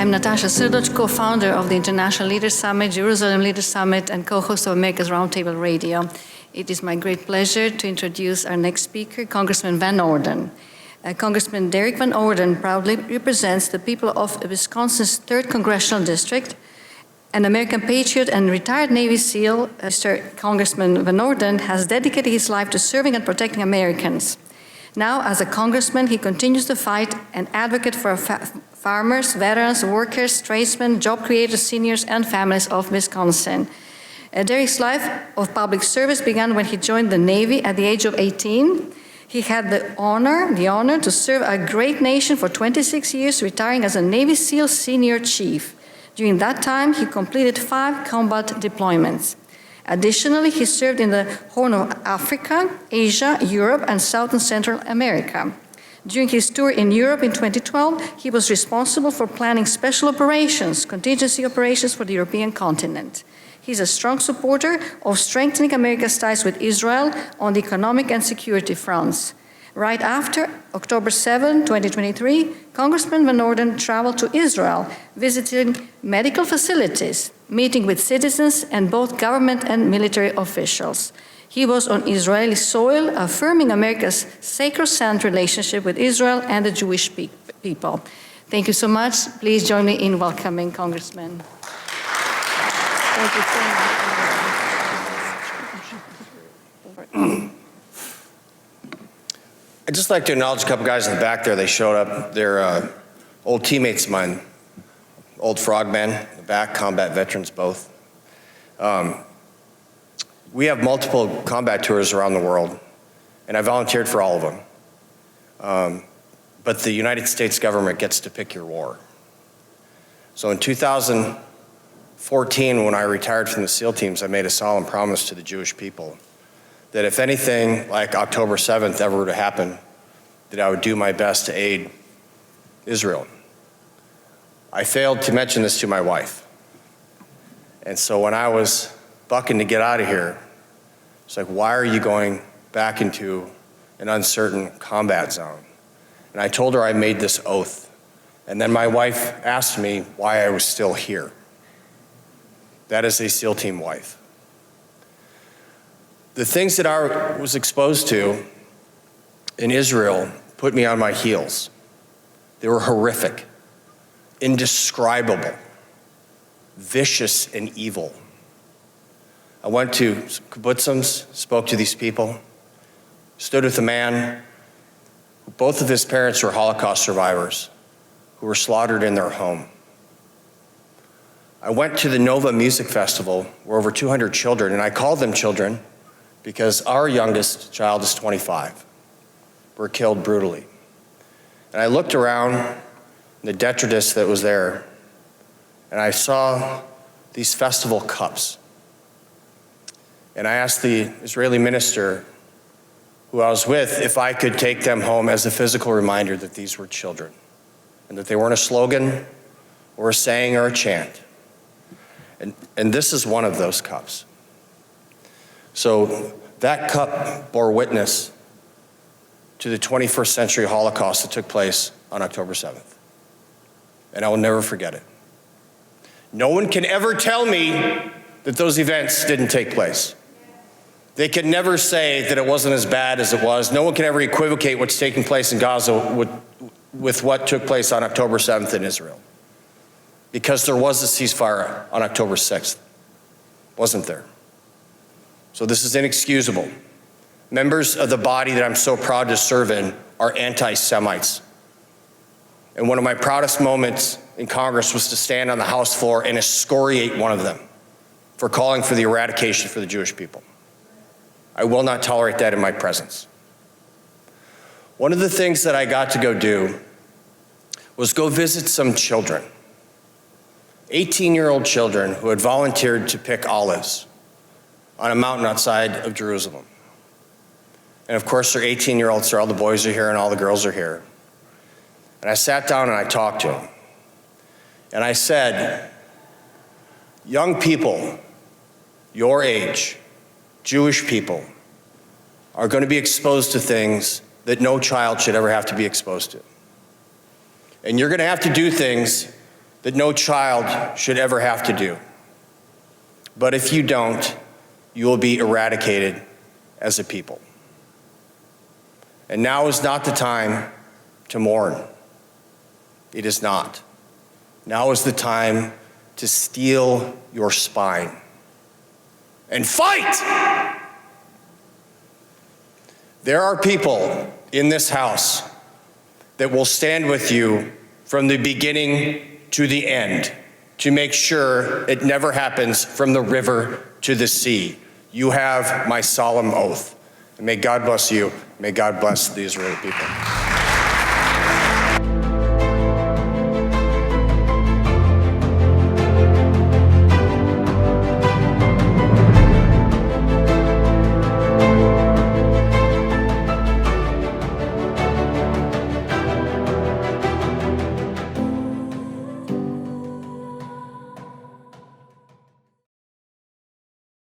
I'm Natasha Sirdoch, co-founder of the International Leaders Summit, Jerusalem Leaders Summit, and co-host of America's Roundtable Radio. It is my great pleasure to introduce our next speaker, Congressman Van Orden. Congressman Derrick Van Orden proudly represents the people of Wisconsin's 3rd Congressional District. An American patriot and retired Navy SEAL, Mr. Congressman Van Orden has dedicated his life to serving and protecting Americans. Now, as a congressman, he continues to fight and advocate for farmers, veterans, workers, tradesmen, job creators, seniors, and families of Wisconsin. Derrick's life of public service began when he joined the Navy at the age of 18. He had the honor to serve a great nation for 26 years, retiring as a Navy SEAL Senior Chief. During that time, he completed 5 combat deployments. Additionally, he served in the Horn of Africa, Asia, Europe, and South and Central America. During his tour in Europe in 2012, he was responsible for planning special operations, contingency operations for the European continent. He's a strong supporter of strengthening America's ties with Israel on the economic and security fronts. Right after October 7, 2023, Congressman Van Orden traveled to Israel, visiting medical facilities, meeting with citizens and both government and military officials. He was on Israeli soil, affirming America's sacrosanct relationship with Israel and the Jewish people. Thank you so much. Please join me in welcoming Congressman. Thank you so much. I'd just like to acknowledge a couple guys in the back there. They showed up. They're old teammates of mine, old frogmen in the back, combat veterans both. We have multiple combat tours around the world, and I volunteered for all of them. But the United States government gets to pick your war. So in 2014, when I retired from the SEAL teams, I made a solemn promise to the Jewish people that if anything like October 7th ever were to happen, that I would do my best to aid Israel. I failed to mention this to my wife. And so when I was bucking to get out of here, it's like, why are you going back into an uncertain combat zone? And I told her I made this oath. And then my wife asked me why I was still here. That is a SEAL team wife. The things that I was exposed to in Israel put me on my heels. They were horrific, indescribable, vicious, and evil. I went to kibbutzim, spoke to these people, stood with a man, both of his parents were Holocaust survivors who were slaughtered in their home. I went to the Nova Music Festival where over 200 children, and I called them children because our youngest child is 25, were killed brutally. And I looked around the detritus that was there, and I saw these festival cups. And I asked the Israeli minister who I was with if I could take them home as a physical reminder that these were children, and that they weren't a slogan or a saying or a chant. And this is one of those cups. So that cup bore witness to the 21st century Holocaust that took place on October 7th. And I will never forget it. No one can ever tell me that those events didn't take place. They can never say that it wasn't as bad as it was. No one can ever equivocate what's taking place in Gaza with what took place on October 7th in Israel. Because there was a ceasefire on October 6th. Wasn't there? So this is inexcusable. Members of the body that I'm so proud to serve in are anti-Semites. And one of my proudest moments in Congress was to stand on the House floor and excoriate one of them for calling for the eradication for the Jewish people. I will not tolerate that in my presence. One of the things that I got to go do was go visit some children, 18-year-old children who had volunteered to pick olives on a mountain outside of Jerusalem. And of course, they're 18-year-olds, so all the boys are here and all the girls are here. And I sat down and I talked to them. And I said, young people, your age, Jewish people, are going to be exposed to things that no child should ever have to be exposed to. And you're going to have to do things that no child should ever have to do. But if you don't, you will be eradicated as a people. And now is not the time to mourn. It is not. Now is the time to steel your spine and fight! There are people in this House that will stand with you from the beginning to the end to make sure it never happens from the river to the sea. You have my solemn oath. And may God bless you. May God bless the Israeli people.